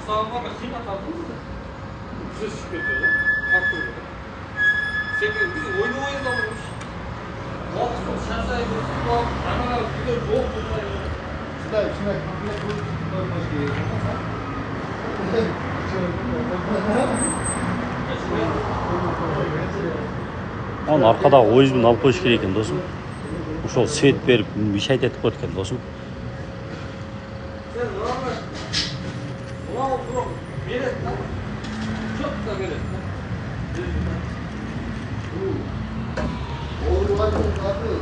Sağıma bakayım atalım mı? Bize çıkıyor ya. Farklı oluyor. Sekiz biz oyunu oynamış. Baksın şansayı bak. Ana bir de yok bunlar. Şuna komple koymuş gibi. Onu arkada oyuzбен алып қойыш керек екен досым. Ошол свет беріп мешать етіп қойды екен досым. Sen normal. Ulan oturum. Velet lan. Çok da velet lan. Oğlum var mı? Abi.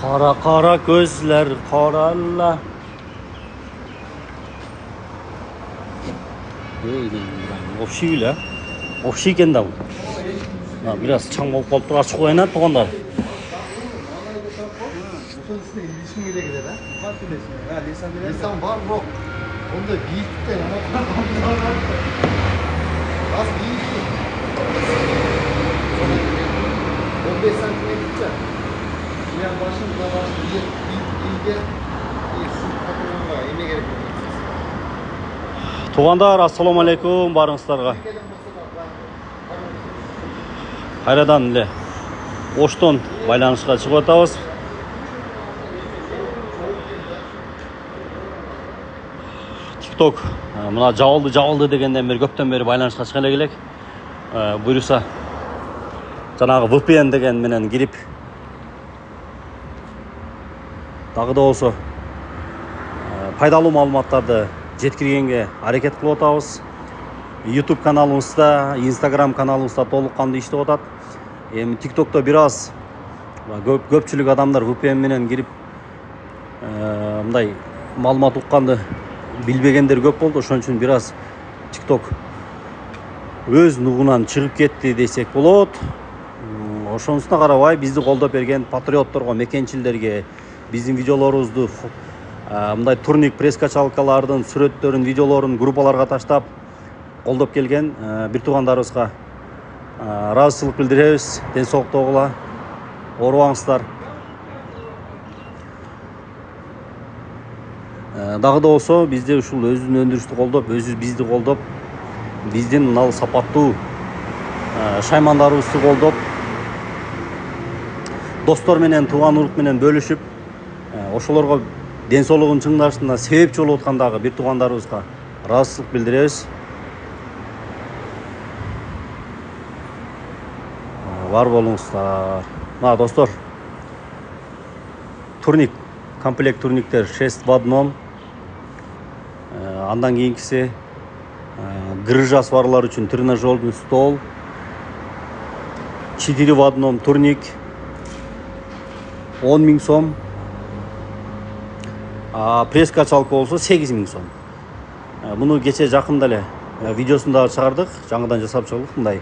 Qara qara gözler qaralla. Вообще бile. Вообще екен да бұл. Biraz çaң болып қалып тұр, ашық қойына туғандар. Lisan var mı? Onda büyükten ama az büyük. 15 santimetre. Yani başında var. İlge su takımına yemeğe gerek yok. Туғандар, ассалаумағалейкум барыңыздарға. Қайрадан эле Оштон байланышқа шығып атабыз. TikTok мына жабылды дегенден бери көптөн бери байланышка чыга элек. Буюрса жанагы VPN деген менен кирип дагы да болсо пайдалуу маалыматтарды жеткиргенге аракет кылып атабыз. YouTube каналыбызда, Instagram каналыбызда толук кандуу иштеп атат. Эми TikTok'та бир аз көпчүлүк адамдар VPN менен кирип мындай маалымат укканды билбегендер көп болду. Ошон үчүн бир аз TikTok өз нугунан чыгып кетти десек болот. Ошонусуна карабай бизди колдоп берген патриотторго, мекенчилерге биздин видеолорубузду мындай турник пресс-качалкалардын сүрөттөрүн, видеолорун группаларга таштап колдоп келген бир туугандарыбызга ыраазычылык билдиребиз. Ден соолуктогула, оорубаңыздар. Дагы да болсо бизде ушул өзүн өндүрүштү колдоп, өзүбүз бизди колдоп, биздин мына сапаттуу шаймандарыбызды колдоп, достор менен, тууган урук менен бөлүшүп, ошолорго ден соолугун чыңдашына себепчи болуп аткандагы бир туугандарыбызга ыраазычылык билдиребиз. Бар болуңуздар. Мына достор, турник, комплект турниктер 6 в одном. Андан кийинкиси грыжа сварлар үчүн тренажерный стол. 4 в одном турник 10 000 сом. Пресс-качалка болсо 8 000 сом. Муну кече жакында эле видеосунда чыгардык, жаңыдан жасап чыгдык. Мындай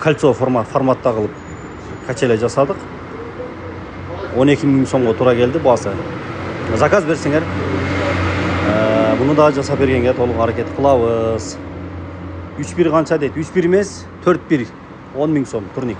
кольцо форматта кылып качеле жасадык. 12 000 сомго туура келди баасы. Заказ берсеңер, муну да жасап бергенге толук аракет кылабыз. 3-1 канча дейт? 3-1 эмес, 4-1. 10 000 сом турник.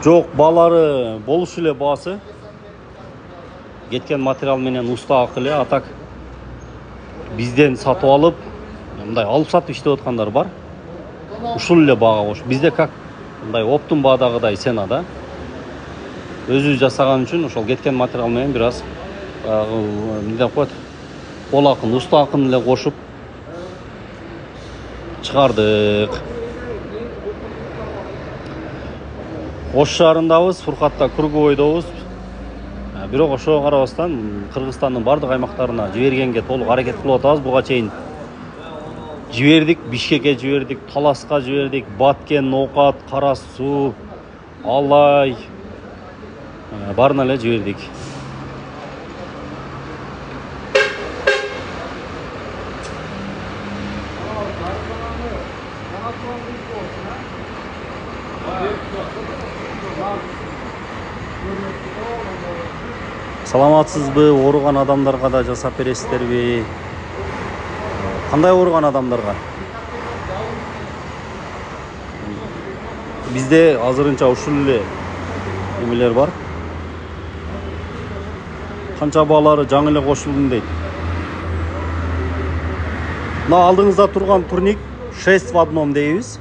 Жоқ, балары болуш эле баасы. Кеткен материал менен уста акылы атак бизден сатып алып, мындай алып сатып иштеп аткандар бар. Ушул эле баага кош. Бизде как мындай оптун баадагыдай цена да. Өзүбүз жасаган үчүн ошол кеткен материал менен бир аз эмне деп коет? Кол акын, уста акын эле кошуп чыгардык. Ош шаарындабыз, Фуркатта круговойдобуз. Бирок ошого карабастан Кыргызстандын бардык аймактарына жибергенге толук аракет кылып атабыз. Буга чейин жибердик, Бишкекке жибердик, Таласка жибердик, Баткен, Ноокат, Кара Суу, Алай баарына эле жибердик. Саламатсызбы? Ооруган адамдарга да жасап бересиздерби? Кандай ооруган адамдарга? Бизде азырынча ушул эле эмелер бар. Канча баалары жаңы эле кошулдум дейт. Мына алдыңызда турган турник 6 в одном дейбиз.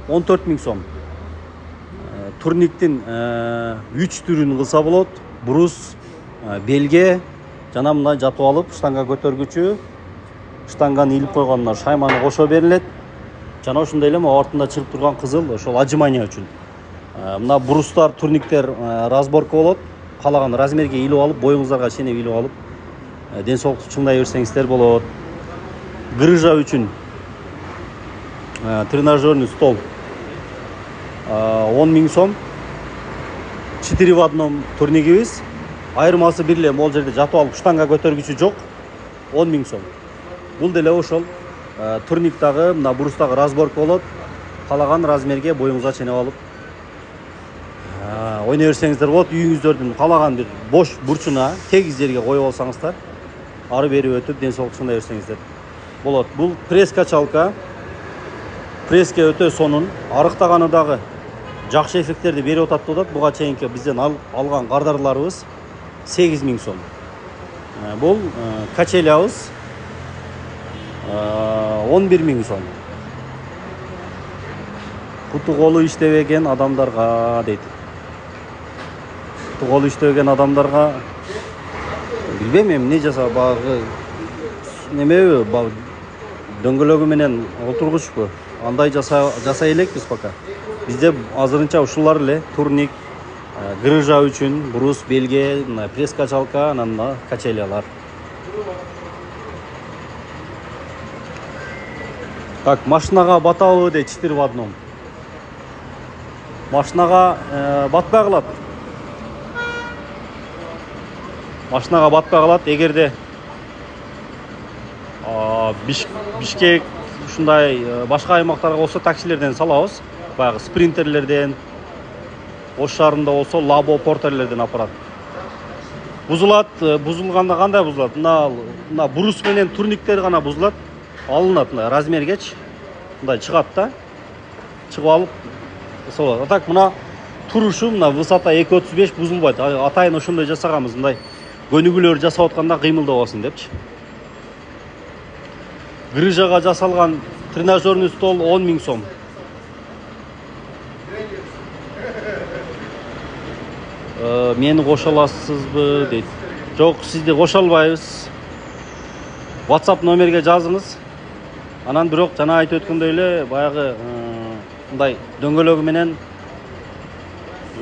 14 000 сом. Турниктин 3 түрүн кылса болот. Брус, белге, жана мындай жатып алып, штанга көтөргүчү, штанганы илип койгондо шайманы кошо берилет. Жана ошондой эле артында чыгып турган кызыл, ошол отжимание үчүн. Мына брустар, турниктер разборка болот. Каалаган размерге илип алып, боюңуздарга ченеп илип алып, ден соолукту чыңдай берсеңиздер болот. Грыжа үчүн тренажерный стол 10 000 сом. 4 в одном турнигибиз. Айырмасы бир эле, могул жерде жатып алып штанга көтөргүчү жок. 10 000 сом. Бул деле ошол турниктагы, мына брустагы разборка болот. Каалаган размерге боюңузга ченеп алып ойной берсеңиздер болот. Үйүңүздөрдүн каалаган бир бош бурчуна тегиз жерге коюп алсаңыздар, ары бери өтүп ден соолук чыңдай берсеңиздер болот. Бул пресс качалка. Преске өтө сонун. Арыктаганы дагы жакшы эффекттерди берип атат деп атат. Буга чейинки бизден алган кардарларыбыз 8 000 сом. Бул качелябыз 11 000 сом. Куту колу иштебеген адамдарга дейт. Куту колу иштебеген адамдарга билбейм, эмне жаса багы немеби, дөңгөлөгү менен отургучпу. Андай жасай элекпиз пока. Бизде азырынча ушулар эле: турник, грыжа үчүн, брус, белге, пресс качалка, анан качелялар. Так, машинага батабы дейт 4 в одном. Машинага батпай калат. Машинага батпай калат. Эгерде Бишкек ушундай башка аймактарга болсо таксилерден салабыз. Баягы спринтерлерден, Ош шаарында болсо лабо портерлерден апарат. Бузулат, бузулганда кандай бузулат? Мына брус менен турниктер гана бузулат. Алынат размергечи. Мындай чыгат да. Чыгып алып солот. А так мына турушу, мына высота 2.35 бузулбайт. Атайын ошондой жасаганбыз, мындай көнүгүүлөр жасап атканда кыймылдабасын депчи. Грыжага жасалган тренажерный стол 10 000 сом. Мени кошо аласызбы дейт. Жок, сизди кошо албайбыз. WhatsApp номерге жазыңыз. Анан бирок жана айтып өткөндөй эле баягы мындай дөңгөлөгү менен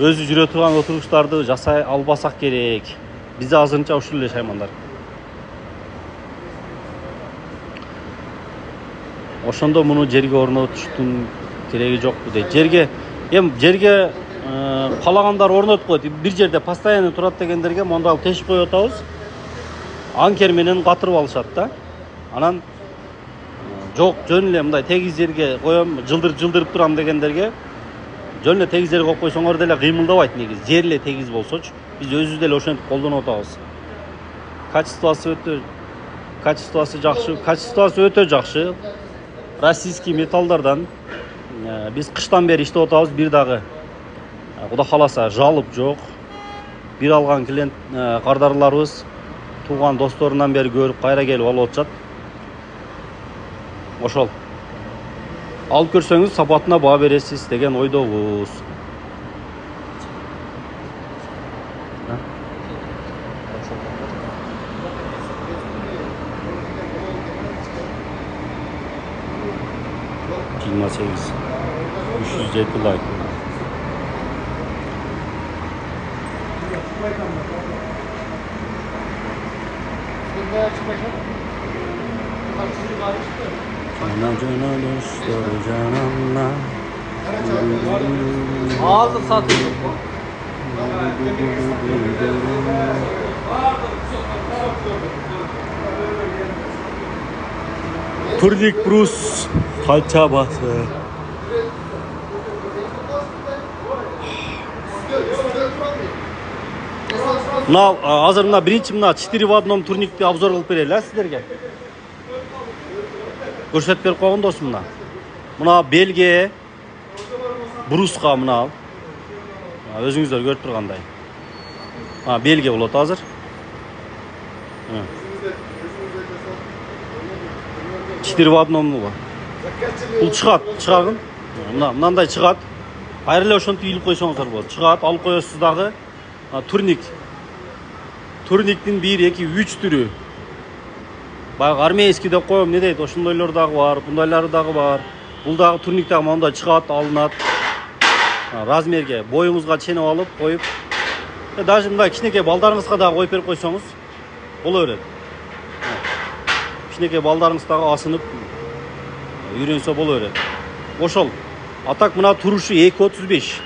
өзү жүрө турган отургучтарды жасай албасак керек. Бизде азырынча ушул эле шаймандар. Ошондо муну жерге орнотуштун кереги жокпу дейт. Жерге каалагандар орнотуп койт. Бир жерде постоянно турат дегендерге мондал тешип коюп атабыз. Анкер менен катырып алышат да. Анан жок, жөн эле мындай тегиз жерге коем, жылдырып турам дегендерге жөн эле тегиз жерге коюп койсоңор деле кыймылдабайт негизи. Жер эле тегиз болсочу, биз өзүбүз деле ошентип колдонуп атабыз. Качествосы өтө жакшы. Российский металлдардан биз кыштан бери иштеп атабыз. Бир дагы Кудай кааласа жалып жок. Бир алган клиент кардарларыбыз туган досторунан бери көрүп кайра келип алып атышат. Ошол. Алып көрсөңүз сапатына баа бересиз деген ойдобуз. Жыйырма 307 лайк. Cana cana dostlar cananla. Ağzı satıyor. Turnik brus kalça bası. Мына азыр мына биринчи мына 4 в одном турникти обзор кылып берели сиздерге. Көрсөтүп берип койгон досум мына. Мына белге бруска мына. Өзүңүздөр көрүп тургандай. Белге болот азыр. Четыре в одном бул. Бул чыгат. Мынандай чыгат. Кайра эле ошентип ийилип койсоңуздар болот. Чыгат, алып коесуз дагы. Турник. Турниктин 1, 2, 3 түрү. Баягы армейский деп коем, не дейт? Ошондойлор дагы бар, бундайлары дагы бар. Бул дагы турник дагы мондай чыгат, алынат. Размерге, боюңузга ченеп алып коюп. Даже мындай кичинекей балдарыңызга дагы коюп берип койсоңуз боло берет. Кичинекей балдарыңыз дагы асынып үйрөнсө боло берет. Ошол. Атак мына турушу 2.35.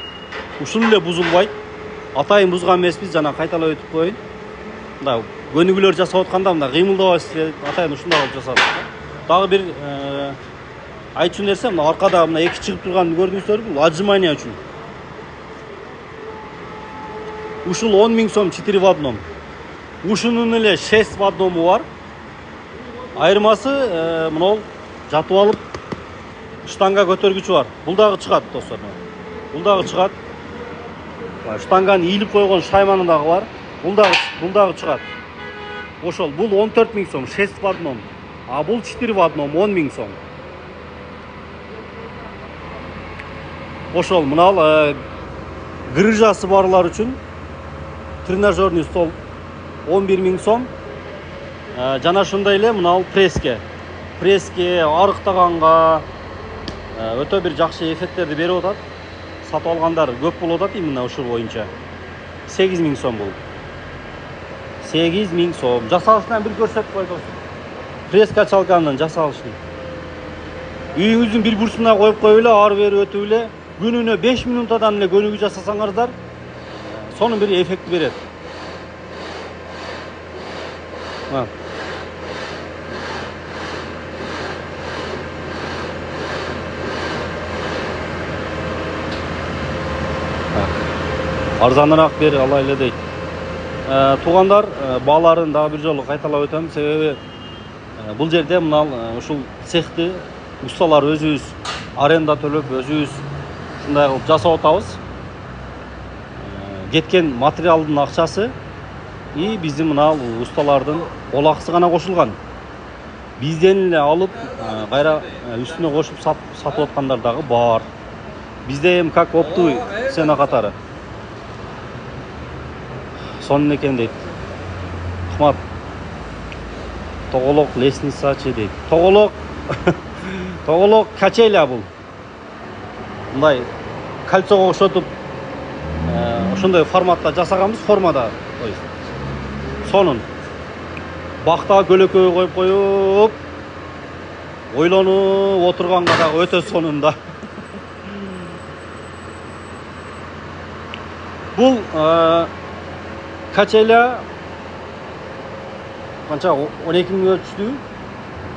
Ушул эле бузулбайт. Атайын бузган эмеспиз, жана кайталап өтүп коеюн. Мына көнүгүүлөр жасап атканда мына кыймылдабайсыз, атайын ушундай кылып жасадык. Дагы бир айтчу нерсе, мына аркада мына эки чыгып турганын көрдүңүздөрбү? Бул отжимание үчүн. Ушул 10 000 сом 4 в одном. Ушунун эле 6 в одному бар. Айырмасы мынол жатып алып штанга көтөргүчү бар. Бул дагы чыгат, достор. Бул дагы чыгат. Штанганы ийилип койгон шайманы дагы бар. Бул дагы чыгат. Ошол бул 14 000 сом 6 в одном. А бул 4 в одном 10 000 сом. Ошол мынал грыжасы барлар үчүн тренажерный стол 11 000 сом. Жана ошондой эле мынал преске арыктаганга өтө бир жакшы эффекттерди берип атат. Сатып алгандар көп болуп атат именно ушул боюнча. 8 000 сом бул. 8 000 сом. Жасалышынан бир көрсөтүп койдук. Пресс качалканын жасалышын. Үйүңүздүн бир бурчуна коюп коюп эле, ары бери өтүп эле, күнүнө 5 минутадан эле көнүгүү жасасаңыздар, сонун бир эффект берет. Арзаныраак бери алай эле дейт. Туугандар, бааларын дагы бир жолу кайталап өтөм, себеби бул жерде мына ушул цехти усталар өзүбүз аренда төлөп, өзүбүз ушундай кылып жасап атабыз. Кеткен материалдын акчасы и биздин мына усталардын кол акысы гана кошулган. Бизден эле алып, кайра үстүнө кошуп сатып аткандар дагы бар. Бизде эми как оптовый цена катары. Сонун экен дейт. Рахмат. Тоголок лестницачы дейт. Тоголок качеля бул. Мындай кольцого окшотуп ошондой форматта жасаганбыз, формада. Сонун. Бактага көлөкөй коюп коюп, ойлонуп отурганга дагы өтө сонун да. Бул качеля канча 12 000 түштү?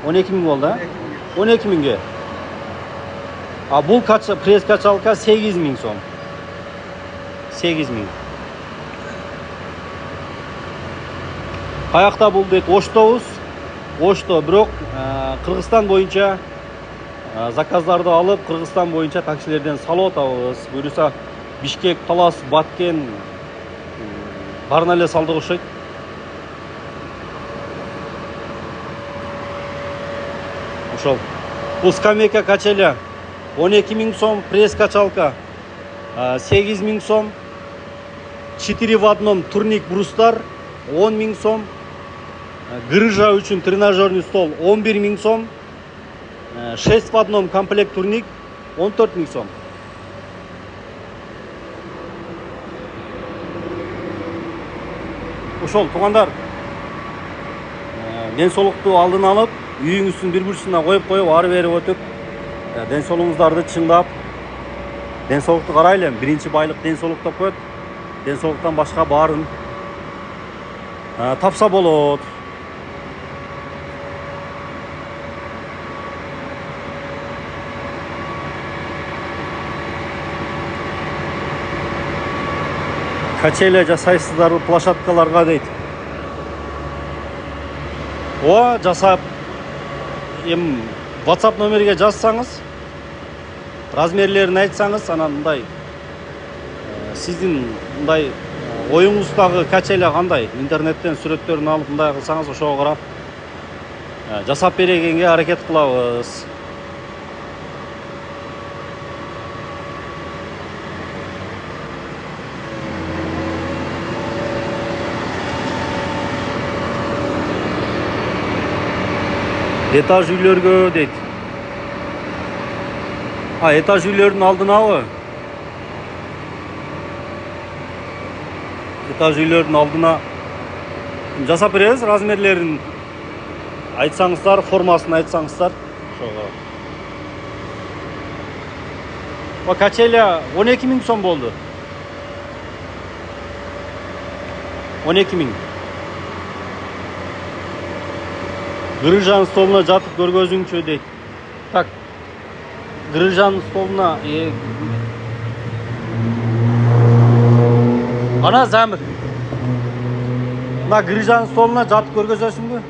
12 000 болду, 12 000ге. А бул пресс качалка 8 000 сом. 8 000. Каякта бул дейт? Оштобуз. Ошто, бирок Кыргызстан боюнча заказдарды алып, Кыргызстан боюнча таксилерден салып атабыз. Буюрса Бишкек, Талас, Баткен барына эле салдык окшойт. Ошол. Бул скамейка качеля 12 000 сом, пресс качалка 8 000 сом, 4 в одном турник брустар 10 000 сом, грыжа үчүн тренажерный стол 11 000 сом, 6 в одном комплект турник 14 000 сом. ошол туугандар ден соолукту алдын алып үйүңүздүн бир бурчуна коюп ары бери өтүп ден соолугуңуздарды чыңдап ден соолукту карайлы. Биринчи байлык ден соолук деп коет. Ден соолуктан башка баарын тапса болот. Качеля жасайсыздарбы площадкаларга дейт. Ооба, жасап эми WhatsApp номерге жазсаңыз, размерлерин айтсаңыз, анан мындай сиздин мындай оюңуздагы качеля кандай, интернеттен сүрөттөрүн алып мындай кылсаңыз, ошого карап жасап бергенге аракет кылабыз. Этаж үйлөргө дейт. Этаж үйлөрдүн алдынабы? Этаж үйлөрдүн алдына жасап беребиз, размерлерин айтсаңыздар, формасын айтсаңыздар. Ошого. Качеля 12 000 сом болду. 12 000. Грыжанын столуна жатып көргөзүңчү дейт. Так. Грыжанын столуна ана Замир. Мына грыжанын столуна жатып көргөзөсүңбү?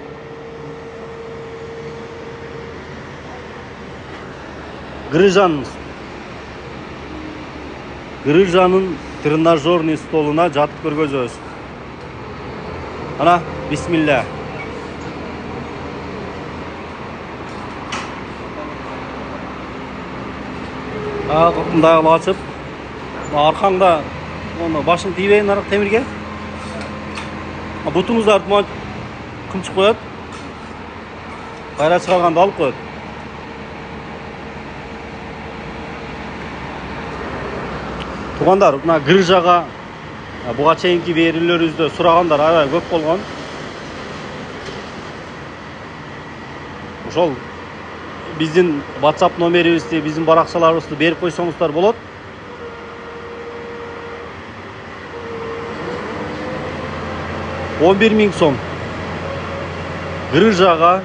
Грыжанын тренажерный столуна жатып көргөзөбүз. Ана, бисмилля. Мындай кылып ачып, аркаңда оны башың тийбейин арак темирге. Бутуңуздарды монтип кымчып коет. Кайра чыгарганда алып коет. Туугандар, мына грыжага буга чейинки берүүлөрүбүздө сурагандар аябай көп болгон. Ошол биздин WhatsApp номерибизди, биздин баракчаларыбызды берип койсоңуздар болот. $11 000 сом. Грыжага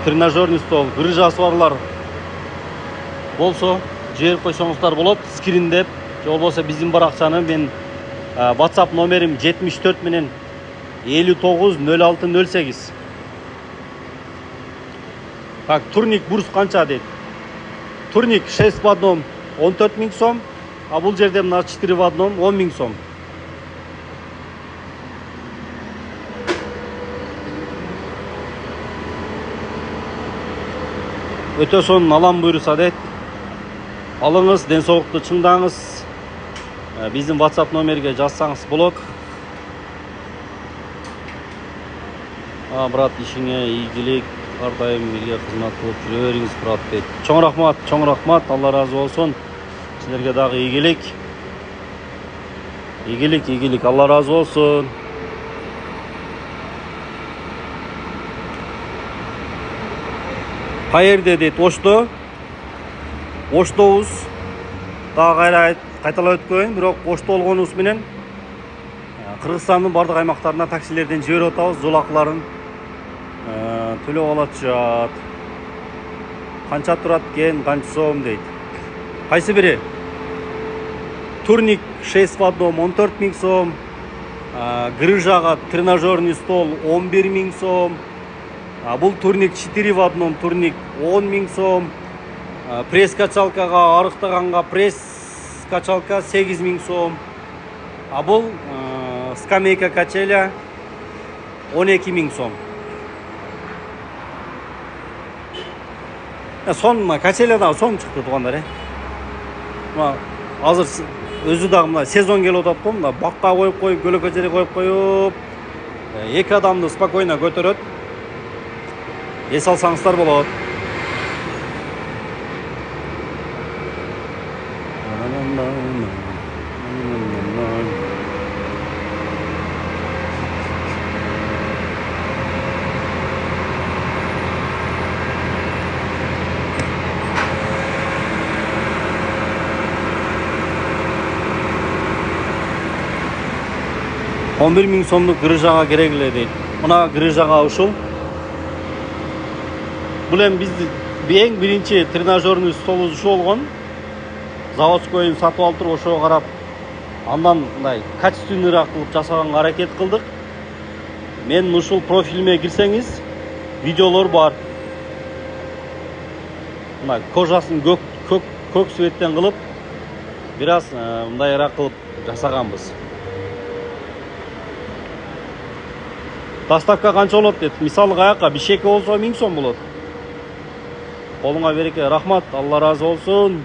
тренажерный стол, грыжасы барлар болсо жиберип койсоңуздар болот. Скриндеп, же болбосо биздин баракчаны мен WhatsApp номерим 74 менен 59 06 08. Так, турник бурс канча дейт. Турник 6 в одном 14 000 сом, а бул жерде мына 4 в одном 10 000 сом. Өтө сонун алам буйруса дейт. Алыңыз, ден соолукту чыңдаңыз. Биздин WhatsApp номерге жазсаңыз болот. Брат, ишиңе ийгилик, ар дайым элге кызмат кылып жүрө бериңиз, брат дейт. Чоң рахмат, Алла разы болсун. Силерге дагы ийгилик. Ийгилик, Алла разы болсун. Кайерде дейт, Ошто. Оштобуз. Дагы кайталап өткөйүн, бирок Ошто болгонубуз менен Кыргызстандын бардык аймактарына таксилерден жиберип атабыз, жол акыларын төлөп алатышат. Канча турат экен, канча сом дейт. Кайсы бири? Турник 6 в одном 14 000 сом, грыжага тренажерный стол 11 000 сом, бул турник 4 в одном турник 10 000 сом, пресс качалкага, арыктаганга пресс качалка 8 000 сом, а бул скамейка качеля 12 000 сом. Сон качеляда сон чыкты туугандар. Азыр өзү дагы мына сезон келип атат го, мына бакка коюп, көлөкө жерге коюп, эки адамды спокойно көтөрөт. Эс алсаңыздар болот. 11 ming so'mlik grijага керек эле дейт. Мына грижага ушул. Бул эми биздин эң биринчи тренажерный столубуз ушу болгон. Заводскойн сатып алып туруп ошого карап, андан мындай качественныйраак кылып жасаганга аракет кылдык. Мен ушул профилиме кирсеңиз, видеолор бар. Мына кожасын көк цветтен кылып, бир аз мындайраак кылып жасаганбыз. Доставка канча болот дейт. Мисалы каяка Бишкекке болсо 1000 сом болот. Колуңа береке, рахмат, Алла разы болсун.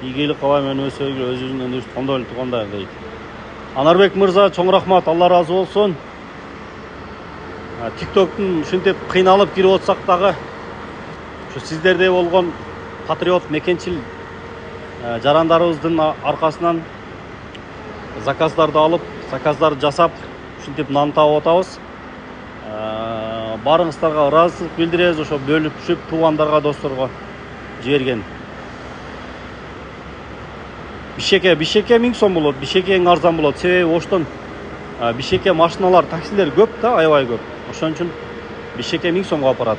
Ийгилик кылам, мен өзүнүн өз кондой эле туугандар дейт. Анарбек мырза, чоң рахмат, Алла разы болсун. TikToктун ушинтип кыйналып кирип отсак дагы, ушу сиздердей болгон патриот, мекенчил жарандарыбыздын аркасынан заказдарды алып, заказдарды жасап, ушинтип нан таап атабыз. Барыңыздарга ыраазычылык билдиребиз, ошо бөлүп түшүп туугандарга, досторго жиберген. Бишкекке 1000 сом болот. Бишкекке эң арзан болот. Себеби оштон Бишкекке машиналар, таксилер көп да, аябай көп. Ошон үчүн Бишкекке 1000 сомго алып барат.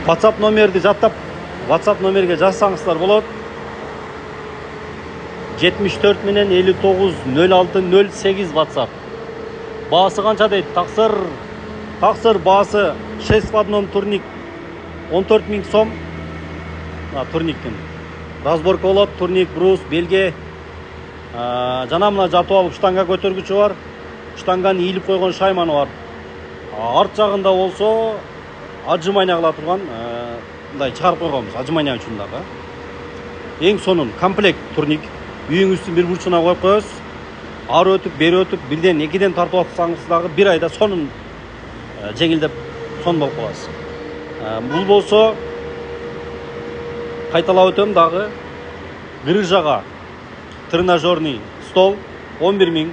WhatsApp номерди жаттап, WhatsApp номерге жазсаңыздар болот. 74 менен 59 06 08 WhatsApp. Баасы канча дейт? Таксыр баасы 6 в одном турник 14 000 сом. Турниктин разборка болот, турник, брус, белге. Жана мына жатып алып штанга көтөргүчү бар. Штанганы ийилип койгон шайманы бар. Арт жагында болсо отжимание кыла турган мындай чыгарып койгонбуз, отжимание үчүн дагы. Эң сонун комплект турник. Үйүңүздүн бир бурчуна коюп коесуз. Ары өтүп, бери өтүп, бирден, экиден тартып атсаңыз дагы бир айда сонун жеңилдеп сон болуп каласыз. Бул болсо кайталап өтөм дагы. Грижага тренажерный стол 11 000.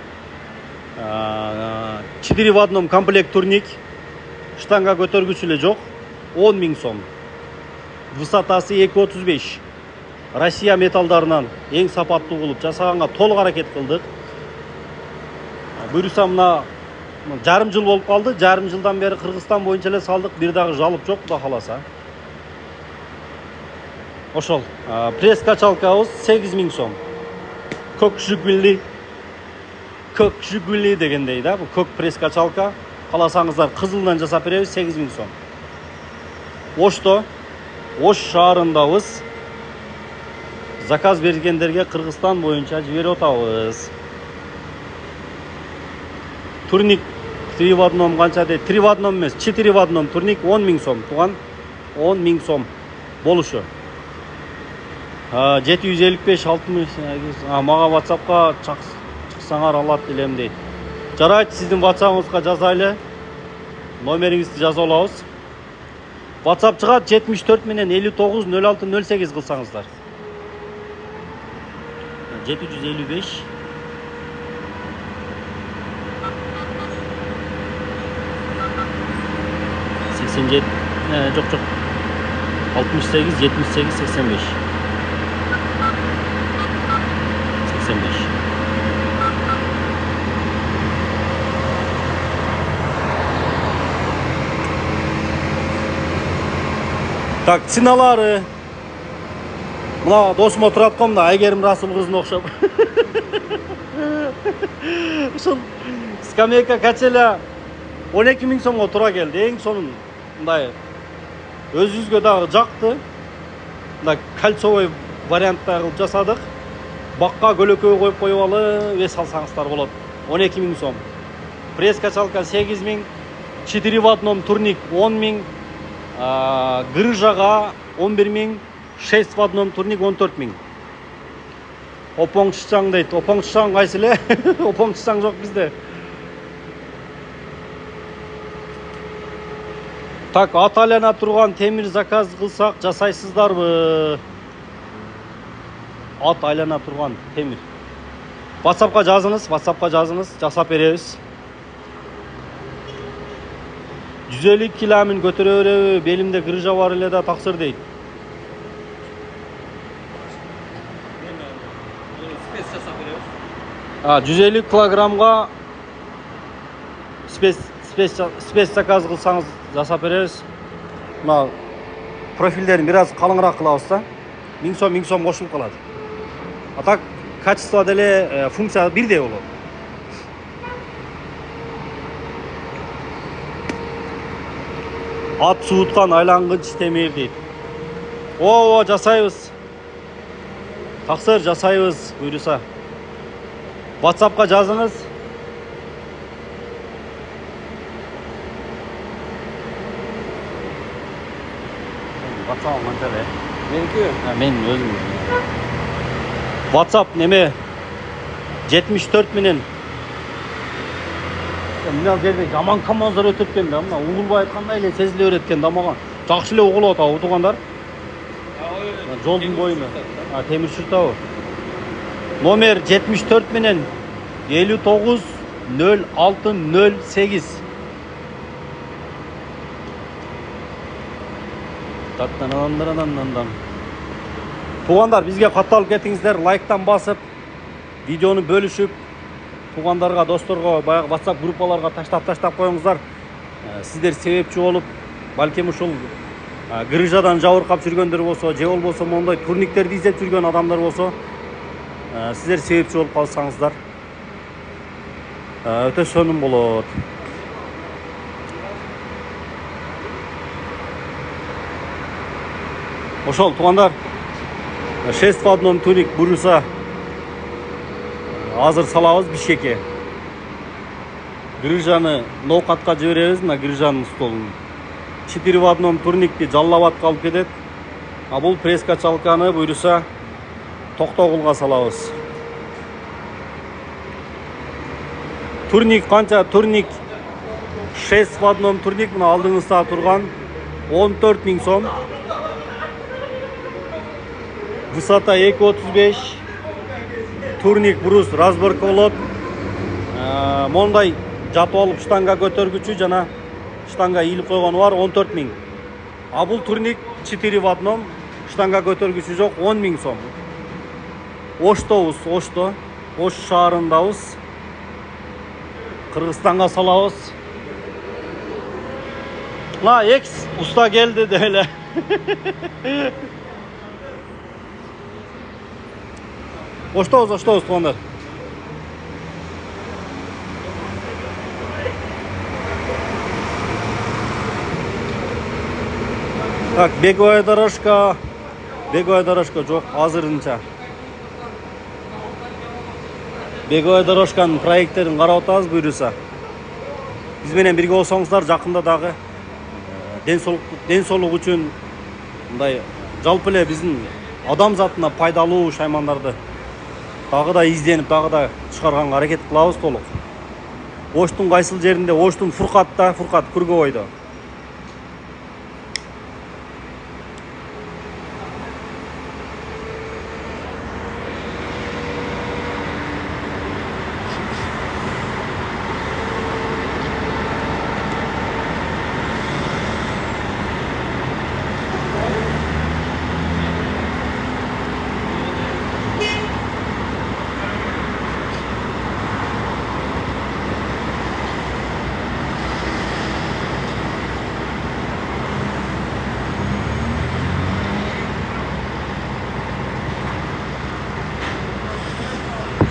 4 в одном комплект турник. Штанга көтөргүчү эле жок. 10 000 сом. Высотасы 2,35. Россия металдарынан эң сапаттуу кылып жасаганга толук аракет кылдык. Буюрса мына жарым жыл болуп калды. Жарым жылдан бери Кыргызстан боюнча эле салдык. Бир дагы жалып жок, Кудай кааласа. Ошол. Пресс качалкабыз 8 000 сом. Көк жигули дегендей да, бул көк пресс качалка. Кааласаңыздар кызылдан жасап беребиз, 8 000 сом. Ош шаарындабыз. Заказ бергендерге Кыргызстан боюнча жиберип атабыз. Турник 3 в одном канча дейт? 3 в одном эмес, 4 в одном турник 10 000 сом. Туган 10 000 сом болушу. 755 60 мага WhatsAppка чыксаңар алат элем дейт. Жарайт, сиздин WhatsAppыңызга жазайлы. Номериңизди жазып алабыз. WhatsApp чыгат 74 менен 59 06 08 кылсаңыздар. 755 87 жок 68 78 85 85. Так, ценалары. Мына досума турат ком да, Айгерим Расул кызына окшоп. Ушул скамейка качеля 12 000 сомго тура келди. Эң сонун мындай өзүбүзгө дагы жакты. Мындай кольцовой вариантта кылып жасадык. Бакка көлөкөгө коюп коюп алып, вес алсаңыздар болот. 12 000 сом. Пресс качалка 8 000, 4 в одном турник 10 000, грыжага 11 000, 6 в одном турник 14 000. Опоң чычаң дейт. Опоң чычаң кайсы эле? Опоң чычаң жок бизде. Так, ат айлана турган темир заказ кылсак жасайсыздарбы? Ат айлана турган темир. WhatsAppка жазыңыз, жасап беребиз. 150 киламын көтөрө береби, белимде грыжа бар эле да таксыр дейт. 150 килограммга спец заказ кылсаңыз жасап беребиз. Мына профилдерин бир аз калыңыраак кылабыз да. 1000 сом кошулуп калат. А так качество деле функция бирдей болот. Ат суыткан айлангыч темир дейт. Ооба жасайбыз. Таксыр жасайбыз буйруса. WhatsApp'ка жазыңыз. WhatsApp манчале. Meniki. Мен өзүм. WhatsApp неме 74 менен. Мына жерде жаман камаздар өтөт экен да, мына угулбай айткандай эле сезиле берет экен да мага. Жакшы эле угулуп атабы туугандар. Жолдун боюна. Темир шуртабы. Номер 74 менен 59 06 08. Туғандар, бізге катталып кетиңиздер, лайктан басып, видеоны бөлүшүп, туғандарга, досторго, баягы WhatsApp группаларга таштап коюңуздар. Сиздер себепчи болуп, балким ушул грыжадан жабыркап жүргөндөр болсо, же болбосо мондой турниктерди издеп жүргөн адамдар болсо, сиздер себепчи болуп калсаңыздар, өтө сонун болот. Ошол туғандар, 6 в одном туник буюрса азыр салабыз Бишкекке. Грыжаны ноокатка жиберебиз, мына грыжанын столун. 4 в одном турникти Жалал-Абадка алып кетет. А бул пресс-качалканы буюрса Токтогулга салабыз. Турник канча? Турник 6 в одном турник, мына алдыңызда турган 14 000 сом. Высота 2.35. Турник брус разборка болот. Мондай жатып алып штанга көтөргүчү жана штанга ийилип койгону бар 14 000. А бул турник 4 в одном, штанга көтөргүчү жок 10 000 сом. Оштобуз, Ошто, Ош шаарындабыз. Кыргызстанга салабыз. Мына экс уста келди деле. Оштобуз туғандар. Так, беговая дорожка жок, азырынча. Беговая дорожканын проекттерин карап атабыз буйруса. Биз менен бирге болсоңуздар, жакында дагы ден соолук үчүн мындай жалпы эле биздин адам затына пайдалуу шаймандарды дагы да изденип, дагы да чыгарганга аракет кылабыз толук. Оштун кайсыл жеринде? Оштун Фуркат Күргөбойдо.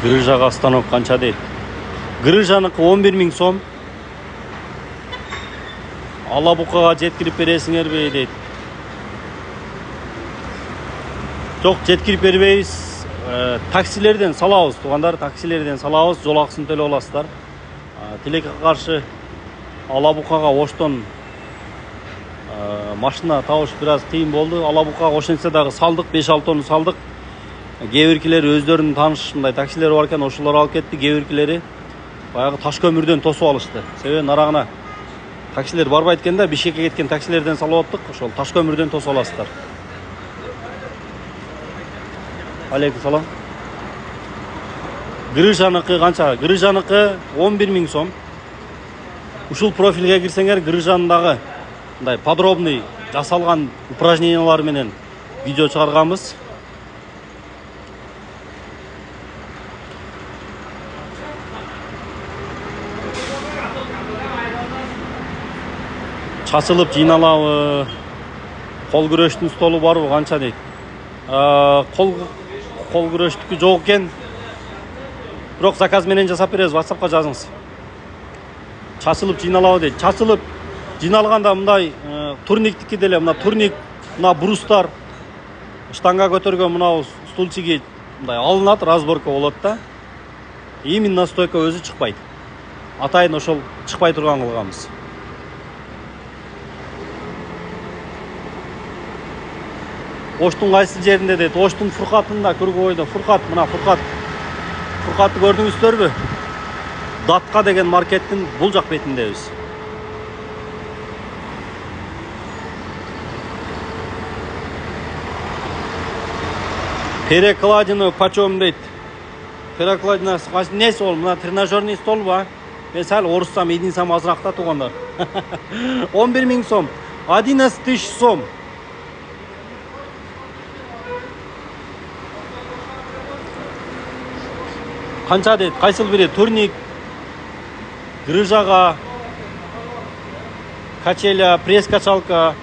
Грыжага станок канча дейт? Грыжаныкы 11 000 сом. Алабукага жеткирип бересиңерби дейт. Жок, жеткирип бербейбиз. Таксилерден салабыз, тугандар, таксилерден салабыз, жол акысын төлөп аласыздар. Тилекке каршы Алабукага Оштон машина табыш бир аз кыйын болду. Алабукага ошентсе дагы салдык, 5-6 тонн салдык. Кээ-биркилери өздөрүнүн тааныш мындай таксилери бар экен, ошолор алып кетти. Кээ-биркилери баягы таш көмүрдөн тосуп алышты. Себеби нарагына таксилер барбайт экен да, Бишкекке кеткен таксилерден салып аттык. Ошол таш көмүрдөн тосуп аласыздар. Алейкум салам. Грыжаныкы канча? Грыжаныкы 11 000 сом. Ушул профилге кирсеңер, грыжандагы мындай подробный жасалган упражнениялар менен видео чыгарганбыз. чачылып жыйналабы, кол күрөштүн столу барбы канча дейт. Кол күрөштүкү жок экен. Бирок заказ менен жасап беребиз, WhatsAppка жазыңыз. Чачылып жыйналабы дейт. Чачылып жыйналганда мындай турниктики деле, мына турник, мына брустар, штанга көтөргөн мына стульчиги мындай алынат, разборка болот да. Именно стойка өзү чыкпайт. Атайын ошол чыкпай турган кылганбыз. Оштун кайсы жеринде дейт. Оштун Фуркатында, Күргөбойдо. Фуркат, мына Фуркат. Фуркатты көрдүңүздөрбү? Датка деген маркеттин бул жак бетиндебиз. Перекладина почем дейт. Перекладина несі ол? Мына тренажерный стол ба? Мен сәл орыссам, единсам азырақта туғандар. 11 000 сом. 11 000 сом. Қанша дейт? Қайсыл бири? Турник, грыжага, качеля, пресс-качалка.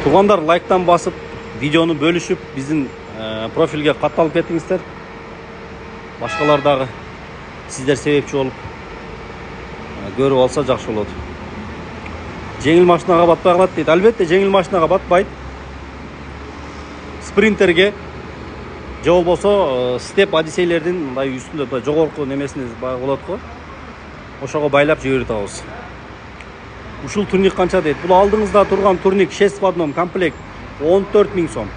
Туғандар лайктан басып, видеоны бөлішіп, біздің профилге катталып кетіңіздер. Башкалар сіздер себепчи болуп көрүп алса жакшы болот. Жеңил машинага батпай калат дейт. Албетте жеңил машинага батпайт. Спринтерге же болбосо степ одиссейлердин мындай үстүндө жогорку немесине болот го. Ошого байлап жиберип атабыз. Ушул турник канча дейт? Бул алдыңызда турган турник 6 в одном комплект 14 000 сом.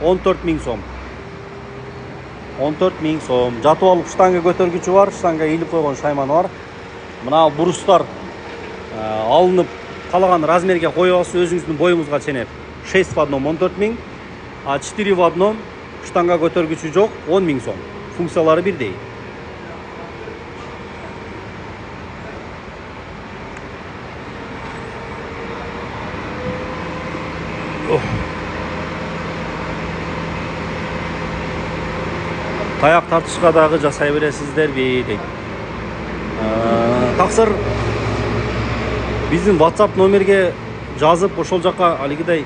14 000 сом. 14 000 сом. Жатып алып штанга көтөргүчү бар, штанга ийилип койгон шайманы бар. Мына брустар алынып калаган размерге коебуз, өзүңүздүн боюңузга ченеп. 6 в одном 14 000, а 4 в одном штанга көтөргүчү жок 10 000 сом. Функциялары бирдей. Таяк тартышка дагы жасай бересиздерби дейт. Таксыр биздин WhatsApp номерге жазып, ошол жака алигидей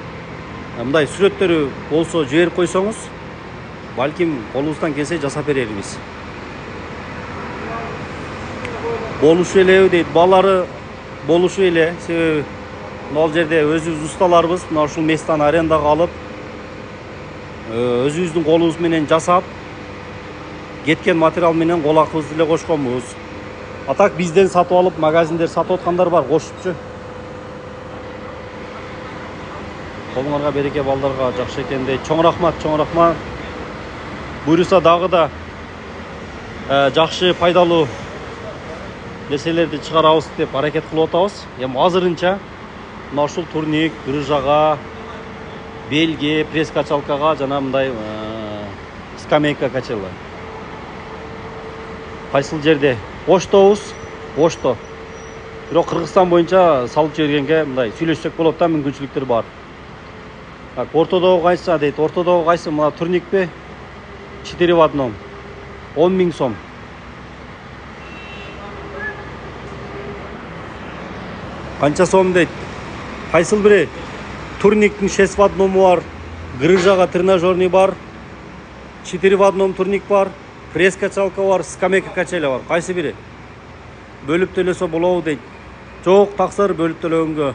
мындай сүрөттөрү болсо жиберип койсоңуз, балким колубуздан келсе жасап берербиз. Болушу элеби дейт. Балары болушу эле, себеби ал жерде өзүбүз усталарбыз. Мына ушул местаны арендага алып, өзүбүздүн колубуз менен жасап, кеткен материал менен кол акыбызды эле кошконбуз. А так бизден сатып алып, магазиндер сатып аткандар бар, кошупчу. Колуңарга береке, балдарга жакшы экен дейт. Чоң рахмат, чоң рахмат. Буйруса дагы да жакшы, пайдалуу нерселерди чыгарабыз деп аракет кылып атабыз. Эми азырынча мына ушул турник, грыжага, белге, пресс-качалкага жана мындай скамейка качела. Кайсыл жерде? Оштобуз, Ошто. Бирок Кыргызстан боюнча салып жибергенге мындай сүйлөшсөк болот да, мүмкүнчүлүктөр бар. Так, ортодогу кайсы дейт? Ортодогу кайсы? Мына турникпи? 4 в одном. 10 000 сом. Канча сом дейт? Кайсыл бири? Турниктин 6 в одному бар, грыжага тренажерный бар, 4 в одном турник бар, пресс-качалка бар, скамейка качеля бар. Кайсы бири? Бөлүп төлөсө болобу дейт. Жок, таксыр бөлүп төлөгөнгө.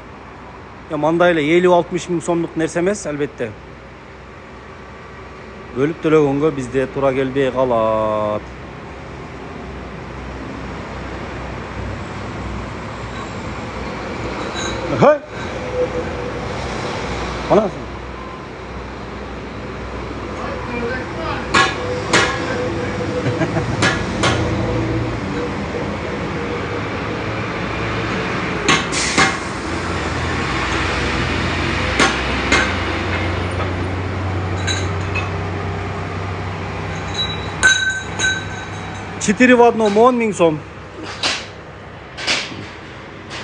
Мындай эле 50-60 000 сомдук нерсе эмес, албетте. Бөлүп төлөгөнгө бизде туура келбей калат. Анасың? Четыре в одном 10 000 сом.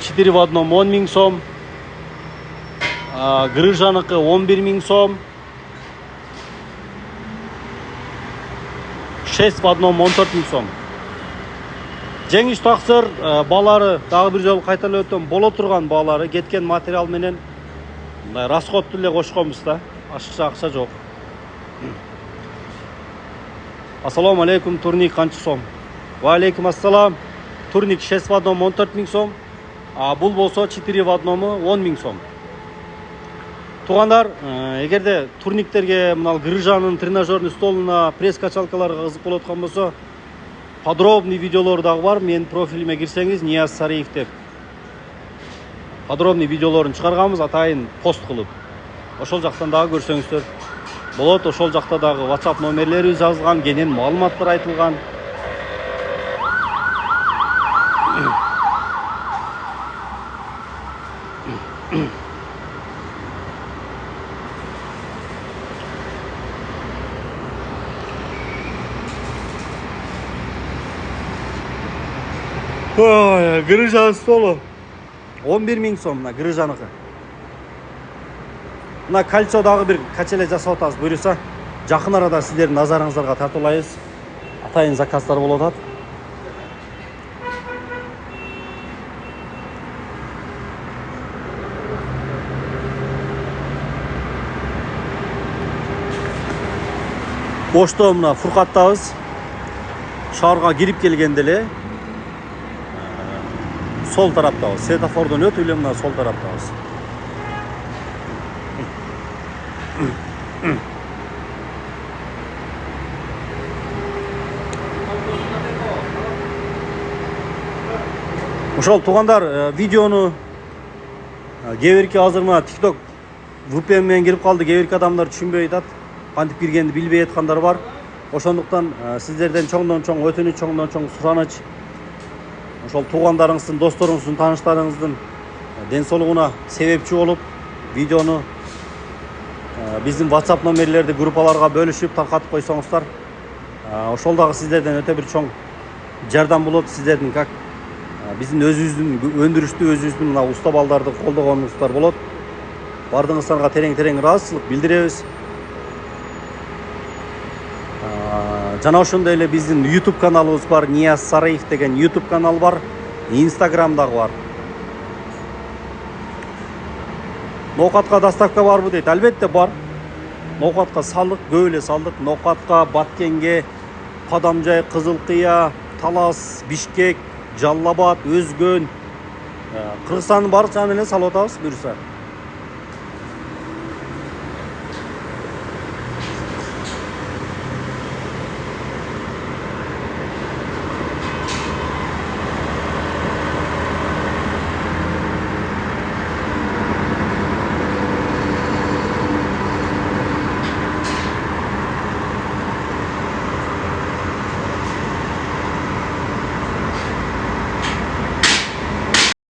4 в одном 10 000 сом. Грыжаныкы 11 000 сом. 6 в одном 14 000 сом. Жеңиш таксыр балары дагы бир жолу кайталап өтөм, боло турган балары кеткен материал менен мындай расходту эле кошконбуз да. Ашыкча акча жок. Ассаламу алейкум, турник канча сом? Ва алейкум ассалам. Турник 6 в одном 14 000 сом. А бул болсо 4 в одному 10 000 сом. Тугандар, эгерде турниктерге мына грыжанын тренажерный столуна пресс-качалкаларга кызык болуп аткан болсо, подробный видеолор дагы бар. Менин профилиме кирсеңиз, Нияз Сариев деп подробный видеолорун чыгарганбыз, атайын пост кылып. Ошол жактан дагы көрсөңүздөр болот. Ошол жакта дагы WhatsApp номерлери жазылган, кенен маалыматтар айтылган. Грыжа столу 11 000 сом, мына грыжаныкы. Мына кольцо дагы бир качеле жасап атабыз. Буюрса, жакын арада сиздердин назарыңыздарга тартуулайбыз. Атайын заказдар болуп атат. Бошто мына Фуркаттабыз. Шаарга кирип келгенде эле sol taraftабыз. Светофордон өтүп эле мына сол тараптабыз. Ошол тугандар, видеону кээ бирки азыр мына TikTok VPN менен кирип калды. Кээ бирки адамдар түшүнбөй атат. Кантип киргенди билбей аткандар бар. Ошондуктан сиздерден чоңдон чоң өтүнүч, чоңдон чоң сураныч. Ошол туугандарыңыздын, досторуңуздун, тааныштарыңыздын ден соолугуна себепчи болуп, видеону биздин WhatsApp номерлерди группаларга бөлүшүп таркатып койсоңуздар, ошол дагы сиздерден өтө бир чоң жардам болот. Сиздердин как биздин өзүбүздүн өндүрүштү, өзүбүздүн мына уста балдарды колдогонуңуздар болот. Бардыгыңыздарга терең ыраазычылык билдиребиз. Жана ошондой эле биздин YouTube каналыбыз бар, Нияз Сариев деген YouTube канал бар, Instagram дагы бар. Ноокатка доставка барбы дейт? Албетте бар. Ноокатка салдык, көп эле салдык. Ноокатка, Баткенге, Кадамжай, Кызыл Кыя, Талас, Бишкек, Жалал Абад, Өзгөн, Кыргызстандын баары жагынан эле салып атабыз буюрса.